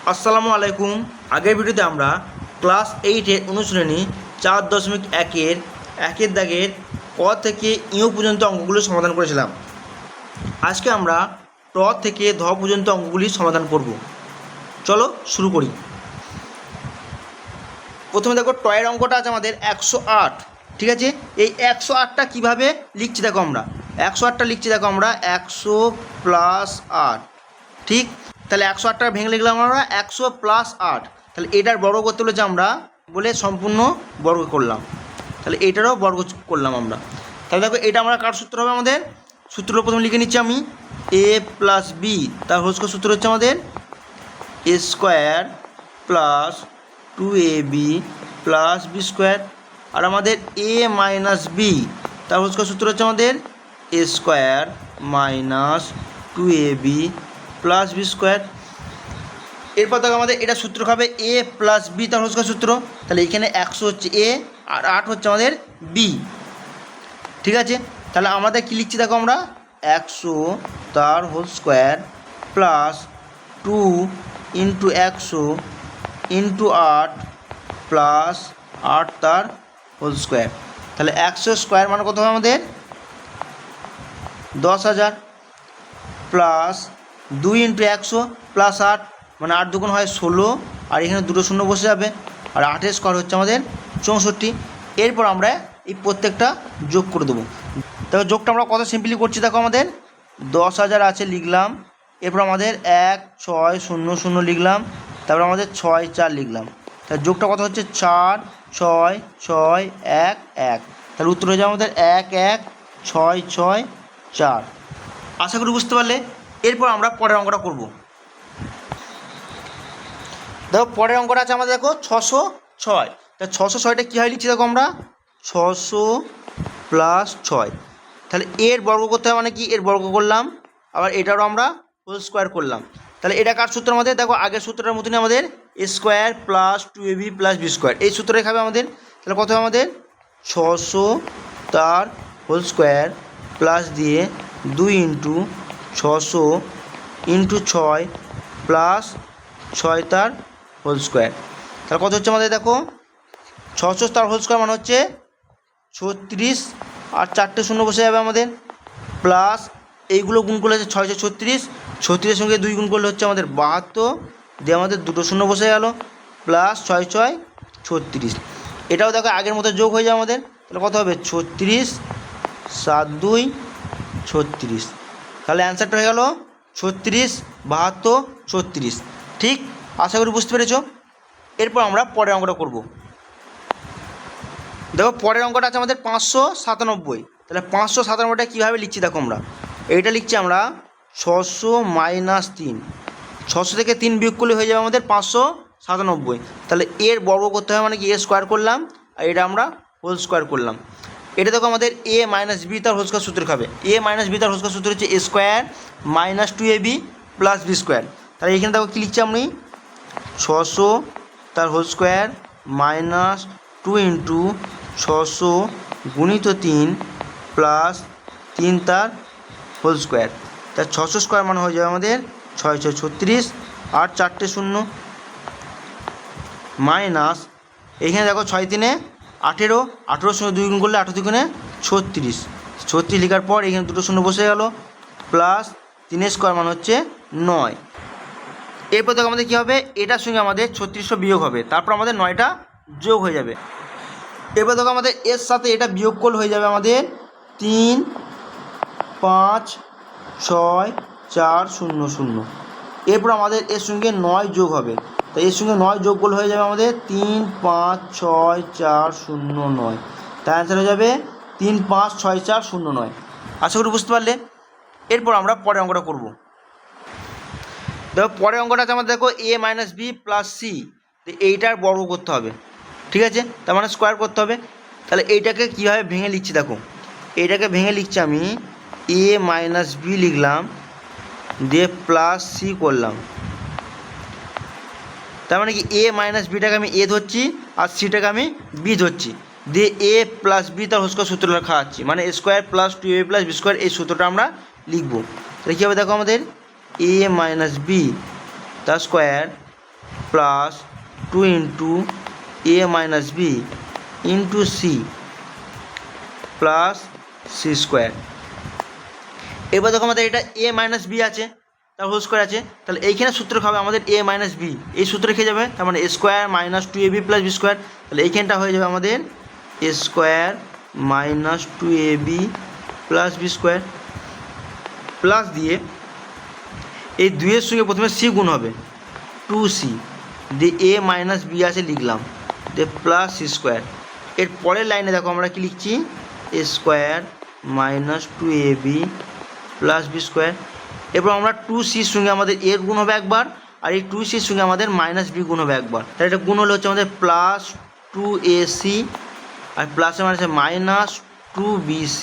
আসসালামু আলাইকুম। আগের ভিডিওতে আমরা ক্লাস 8-এর অনুশীলনী 4.1-এর একের দাগের ক থেকে ইউ পর্যন্ত অঙ্কগুলো সমাধান করেছিলাম। আজকে আমরা ট থেকে ধ পর্যন্ত অঙ্কগুলি সমাধান করব। চলো শুরু করি। প্রথমে দেখো টয়ের অঙ্কটা আছে আমাদের 108। ঠিক আছে, এই 108টা কীভাবে লিখছি দেখো, আমরা 108টা লিখছি দেখো, আমরা 100 + 8। ঠিক, তাহলে 108টাকে ভেঙে লিখলাম আমরা 100 + 8। তাহলে এটার বর্গ করতে হলে যে আমরা বলে সম্পূর্ণ বর্গ করলাম, তাহলে এইটারও বর্গ করলাম আমরা। তাহলে দেখো এটা আমরা কার সূত্র হবে, আমাদের সূত্রটা প্রথমে লিখে নিচ্ছি আমি। a + b তার হোল স্কয়ার সূত্র হচ্ছে আমাদের a² + 2ab + b²। আর আমাদের a - b তার হোল স্কয়ার সূত্র হচ্ছে আমাদের a² - 2ab + b²। এরপর দেখো আমাদের এটা সূত্র হবে a + b তার হোল স্কয়ার সূত্র। তাহলে এখানে 100 হচ্ছে a আর 8 হচ্ছে আমাদের b। ঠিক আছে, তাহলে আমাদের কী লিখছি দেখো, আমরা 100 তার হোল স্কয়ার + 2 × 100 × 8 + 8 তার হোল স্কয়ার। তাহলে 100 স্কোয়ার মানে কত হবে আমাদের 10,000 প্লাস 2 × 100 + 8 মানে 8 দুগুণ হয় 16, আর এখানে দুটো শূন্য বসে যাবে, আর 8-এর স্কোয়ার হচ্ছে আমাদের 64। এরপর আমরা এই প্রত্যেকটা যোগ করে দেবো। দেখো যোগটা আমরা কত সিম্পলি করছি দেখো, আমাদের 10,000 আছে লিখলাম, এরপর আমাদের 1600 লিখলাম, তারপর আমাদের 64 লিখলাম। তাহলে যোগটা কত হচ্ছে 4 6 6 1 1। তাহলে উত্তর হয়ে যাবে আমাদের 11664। আশা করি বুঝতে পারলে। এরপর আমরা পরের অঙ্কটা করব। দেখো পরের অঙ্কটা আছে আমাদের দেখো 606। তা 606টা কী হয় লিখছি দেখো, আমরা 600 + 6। তাহলে এর বর্গ করতে হয় মানে কি, এর বর্গ করলাম, আবার এটারও আমরা হোল স্কোয়ার করলাম। তাহলে এটা কার সূত্র আমাদের দেখো, আগের সূত্রটার মতনই আমাদের a² + 2ab + b², এই সূত্রটাই খাবে আমাদের। তাহলে কত হবে আমাদের 600 তার হোল স্কোয়ার প্লাস দিয়ে 2 × 600 × 6 + 6 তার হোল স্কোয়ার। তাহলে কত হচ্ছে আমাদের দেখো 600 তার হোল স্কোয়ার মানে হচ্ছে 36, আর 4টে শূন্য বসে যাবে আমাদের, প্লাস এইগুলো গুণ করলে হচ্ছে 6 × 36, 36-এর সঙ্গে 2 গুণ করলে হচ্ছে আমাদের 72, দিয়ে আমাদের দুটো শূন্য বসে গেল, প্লাস 6 6 36। এটাও দেখো আগের মতো যোগ হয়ে যায় আমাদের। তাহলে কত হবে 36 7 2 36। তাহলে অ্যান্সারটা হয়ে গেল 36 72 36। ঠিক, আশা করি বুঝতে পেরেছ। এরপর আমরা পরের অঙ্কটা করব। দেখো পরের অঙ্কটা আছে আমাদের 597। তাহলে 597টা কীভাবে লিখছি দেখো, আমরা এইটা লিখছি আমরা 600 - 3। 600 থেকে 3 বিয়োগ করলে হয়ে যাবে আমাদের 597। তাহলে এর বর্গ করতে হবে মানে কি, এ স্কোয়ার করলাম, আর এটা আমরা হোল স্কোয়ার করলাম। এটা দেখো আমাদের a - b তার হোল স্কোয়ার সূত্র খাবে। a - b তার হোল স্কোয়ার সূত্র হচ্ছে a² - 2ab + b²। তাহলে এখানে দেখো কী লিখছি আমি 600 তার হোল স্কোয়ার -2 × 600 × 3 + 3 তার হোল স্কোয়ার। তার 600 স্কোয়ার মানে হয়ে যাবে আমাদের 6 6 36, আর 4টে শূন্য, মাইনাস এইখানে দেখো 6 3 18, 18-এর সঙ্গে 2 গুণ করলে 18 2 36, 36 লেখার পর এখানে দুটো শূন্য বসে গেল, প্লাস 3-এর স্কোয়ার মানে হচ্ছে 9। এরপর দেখো আমাদের কী হবে, এটার সঙ্গে আমাদের 3600 বিয়োগ হবে, তারপর আমাদের 9টা যোগ হয়ে যাবে। এরপর দেখো আমাদের এর সাথে এটা বিয়োগ করলে হয়ে যাবে আমাদের 3 5 6 4 0 0। এরপর আমাদের এর সঙ্গে 9 যোগ হবে, তাই এর সঙ্গে 9 যোগ করলে হয়ে যাবে আমাদের 3 5 6 4 0 9। তাই অ্যান্সার হয়ে যাবে 3 5 6 4 0 9। আশা করি বুঝতে পারলে। এরপর আমরা পরের অঙ্কটা করব। দেখো পরের অঙ্কটা আছে আমাদের দেখো a - b + c। তো এইটার বর্গ করতে হবে, ঠিক আছে, তার মানে স্কোয়ার করতে হবে। তাহলে এইটাকে কীভাবে ভেঙে লিখছি দেখো, এইটাকে ভেঙে লিখছি আমি a - b লিখলাম, দিয়ে প্লাস c করলাম। তার মানে কি a - bটাকে আমি a ধরছি, আর সিটাকে আমি b ধরছি, দিয়ে a + b তার হোল স্কোয়ার সূত্রটা খাওয়াচ্ছি, মানে a² + 2ab + b² এই সূত্রটা আমরা লিখবো। তাহলে কী হবে দেখো আমাদের a - b তার square plus 2 into a minus b into c plus c square. এবার দেখো আমাদের এটা এ মাইনাস বি আছে, তার হোল স্কোয়ার আছে, তাহলে এইখানে সূত্র খাবে আমাদের এ মাইনাস বি, এই সূত্রে খেয়ে যাবে, তার মানে a square minus 2ab plus b square. তাহলে এইখানটা হয়ে যাবে আমাদের a square minus 2ab plus b square, plus দিয়ে এই দুইয়ের সঙ্গে প্রথমে সি গুণ হবে 2c, দিয়ে এ মাইনাস বি আছে লিখলাম, দিয়ে প্লাস সি স্কোয়ার। এর পরের লাইনে দেখো আমরা কি লিখছি, a square minus 2ab plus b square. এরপর আমরা 2cর সঙ্গে আমাদের এর গুণ হবে একবার, আর এই 2cর সঙ্গে আমাদের মাইনাস বি গুণ হবে একবার। তাহলে এটা গুণ হলে হচ্ছে আমাদের প্লাস 2ac, আর প্লাসে মানে minus 2bc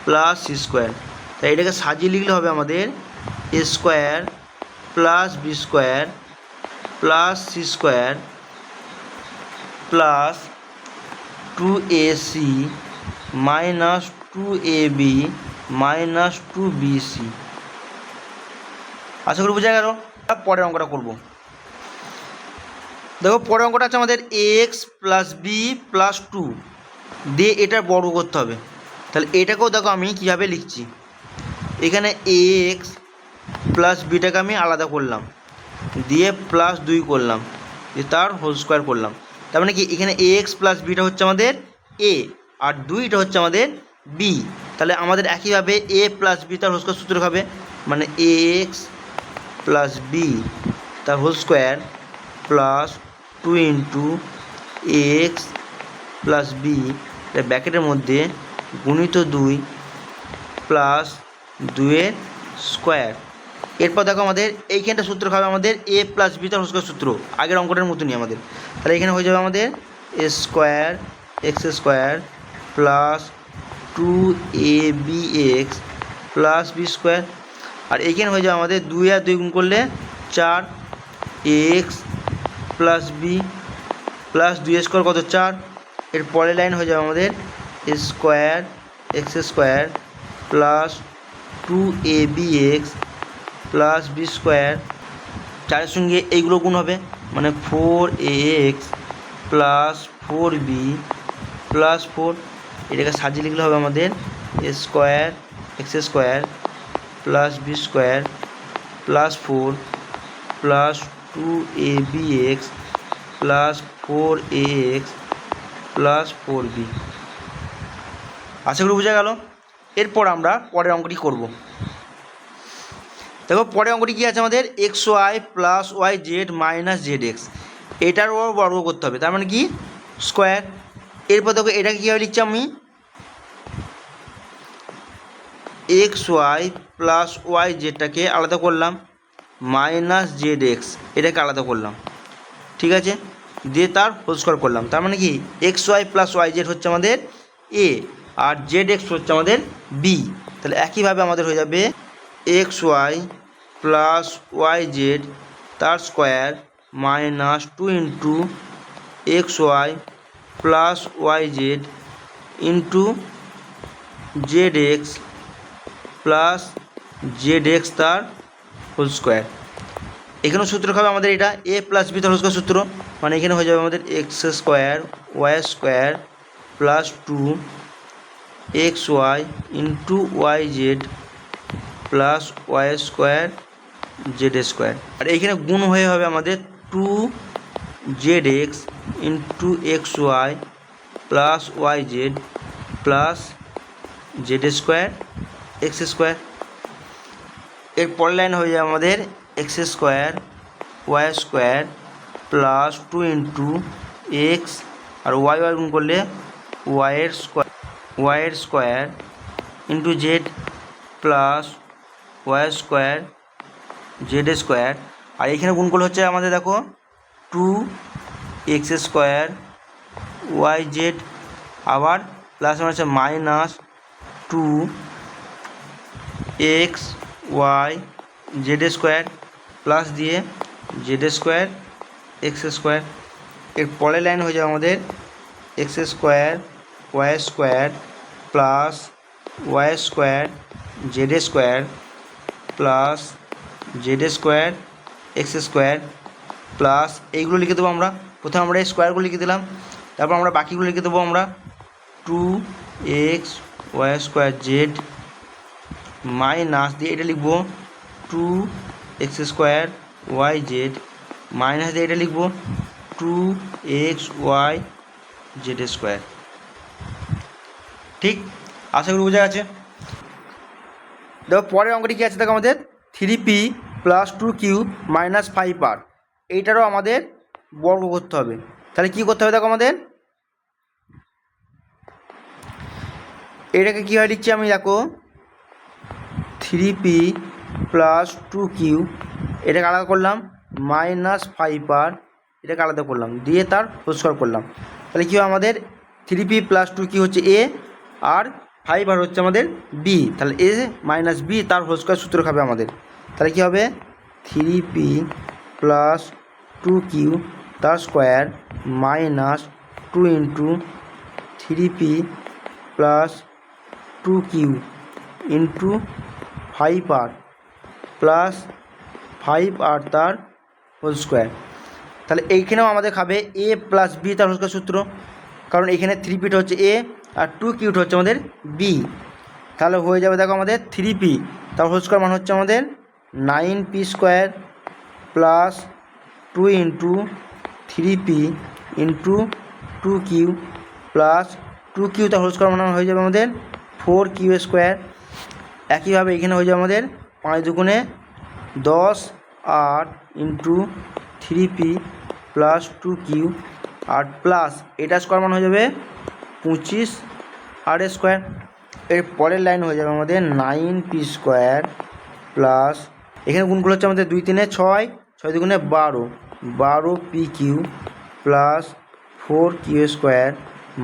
plus c square. তাই এটাকে সাজিয়ে লিখলে হবে আমাদের a square plus b square plus c square plus 2ac minus 2ab minus 2bc। আশা করি বোঝা গেল। পরের অঙ্কটা করব। দেখো পরের অঙ্কটা আছে আমাদের এক্স প্লাস বি প্লাস 2 দিয়ে এটার বর্গ করতে হবে। তাহলে এটাকেও দেখো আমি কীভাবে লিখছি, এখানে এক্স প্লাস বিটাকে আমি আলাদা করলাম, দিয়ে প্লাস 2 করলাম, দিয়ে তার হোল স্কোয়ার করলাম। তার মানে কি এখানে এক্স প্লাস বিটা হচ্ছে আমাদের এ, আর 2টা হচ্ছে আমাদের বি। তাহলে আমাদের একইভাবে এ প্লাস বি তার হোল স্কোয়ার সূত্র হবে, মানে এক্স প্লাস বি তার whole square plus 2 into x plus b ব্র্যাকেটের মধ্যে গুণিত 2 প্লাস 2 স্কোয়ার। এরপর দেখো আমাদের এইখানটা সূত্র খাবে আমাদের এ প্লাস বি তার হোল স্কোয়ার সূত্র, আগের অঙ্কটার মতনই আমাদের। তাহলে এখানে হয়ে যাবে আমাদের a square x square plus 2abx plus b square, আর এইখানে হয়ে যাবে আমাদের 2 আর 2 গুণ করলে 4 x plus b plus 2 square কত 4। এর পরের লাইন হয়ে যাবে আমাদের square x square plus 2abx plus b square, 4-এর সঙ্গে এইগুলো গুণ হবে, মানে 4ax প্লাস 4b প্লাস 4। এটাকে সাজিয়ে লিখলে হবে আমাদের square x square plus b square plus 4 plus 2abx plus 4ax plus 4b। আশা করি বোঝা গেল। এরপর আমরা পরের অঙ্কটি করব। দেখো পরের অঙ্কটি কী আছে আমাদের x y plus y z minus z x, এটারও বর্গ করতে হবে, তার মানে কি স্কোয়ার। এরপর দেখো এটাকে কীভাবে লিখছি আমি, এক্স ওয়াই প্লাস ওয়াই জেডটাকে আলাদা করলাম, মাইনাস জেড এক্স এটাকে আলাদা করলাম, ঠিক আছে, দিয়ে তার হোল স্কোয়ার করলাম। তার মানে কি x y plus y z হচ্ছে আমাদের এ, আর জেড এক্স হচ্ছে আমাদের বি। তাহলে একইভাবে আমাদের হয়ে যাবে x y plus y z তার square minus 2 into x y plus y z into z x plus z x তার হোল স্কোয়ার। এখানেও সূত্র খাবে আমাদের এটা এ প্লাস বি তার হোল স্কোয়ার সূত্র, মানে এখানে হয়ে যাবে আমাদের x square y square plus 2 x y into y z plus y square z square. আর এইখানে গুণ হয়ে হবে আমাদের 2 z x into x y plus y z plus z square x square. এর পরের লাইন হয়ে যাবে আমাদের x square y square plus 2 into x আর ওয়াই ওয়াই গুণ করলে ওয়াইয়ের square into z plus y square z square. আর এইখানে গুণ করলে হচ্ছে আমাদের দেখো 2 এক্স স্কোয়ার ওয়াই জেড, আবার প্লাস হচ্ছে minus 2 x y z square plus দিয়ে জেড স্কোয়ার এক্স স্কোয়ার। এর পরের লাইন হয়ে যাবে আমাদের x square y square plus y square z square plus z square x square. Plus এইগুলো লিখে দেবো আমরা, প্রথমে আমরা এই স্কোয়ারগুলো লিখে দিলাম, তারপর আমরা বাকিগুলো লিখে দেবো আমরা 2x y square Z minus দিয়ে এটা লিখবো 2x square y z minus দিয়ে এটা লিখবো 2x y জেড স্কোয়ার। ঠিক, আশা করি বোঝা গেছে। দেখো পরের অঙ্কটি কী আছে, দেখো আমাদের 3p plus 2q minus 5r, এইটারও আমাদের বর্গ করতে হবে। তাহলে কী করতে হবে, দেখো আমাদের এটাকে কীভাবে লিখছি আমি, দেখো 3p প্লাস 2q এটাকে আলাদা করলাম, মাইনাস 5r এটাকে আলাদা করলাম, দিয়ে তার হোল স্কয়ার করলাম। তাহলে কী হবে আমাদের 3p প্লাস 2q হচ্ছে a আর 5r হচ্ছে আমাদের b, তাহলে a মাইনাস b তার হোল স্কয়ার সূত্র খাবে আমাদের। তাহলে কী হবে 3p প্লাস 2q তার square minus 2 into 3p plus 2q into 5r plus 5r তার হোল স্কোয়ার। তাহলে এইখানেও আমাদের খাবে a প্লাস b তার হোল স্কোয়ার সূত্র, কারণ এখানে 3pটা হচ্ছে a আর 2qটা হচ্ছে আমাদের b। তাহলে হয়ে যাবে দেখো আমাদের 3p তার হোল স্কোয়ার মান হচ্ছে আমাদের 9p square plus 2 into 3p into 2q plus 2q তার হোল স্কোয়ার মান হয়ে যাবে আমাদের 4q স্কোয়ার। একইভাবে এখানে হয়ে যাবে আমাদের 5 দুগুণে 10 আর ইন্টু 3p প্লাস 2q আর প্লাস এটা স্কোয়ার মান হয়ে যাবে 25 আর স্কোয়ার। এর পরের লাইন হয়ে যাবে আমাদের 9p স্কোয়ার প্লাস এখানে গুণগুলো হচ্ছে আমাদের 2 3 6, 6 দুগুণে 12, 12pq plus 4q square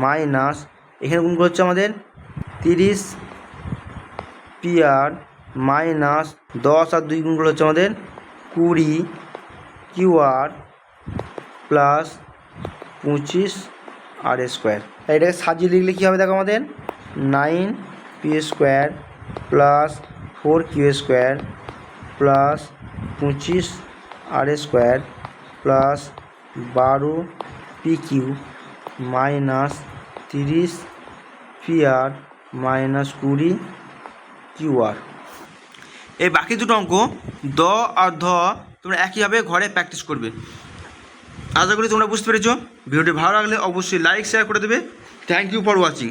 minus এখানে গুণগুলো হচ্ছে আমাদের 30pr মাইনাস 10 আর 2 গুণগুলো হচ্ছে আমাদের 20qr প্লাস 25 আর স্কোয়ার। এটাকে সাজিয়ে লিখলে কী হবে দেখো আমাদের 9p square plus 4q square plus 25 r square plus 12pq minus 30pr minus 20qr। এই বাকি দুটো অঙ্ক দ আর ধ তোমরা একইভাবে ঘরে প্র্যাকটিস করবে। আশা করি তোমরা বুঝতে পেরেছো। ভিডিওটি ভালো লাগলে অবশ্যই লাইক শেয়ার করে দেবে। Thank you for watching.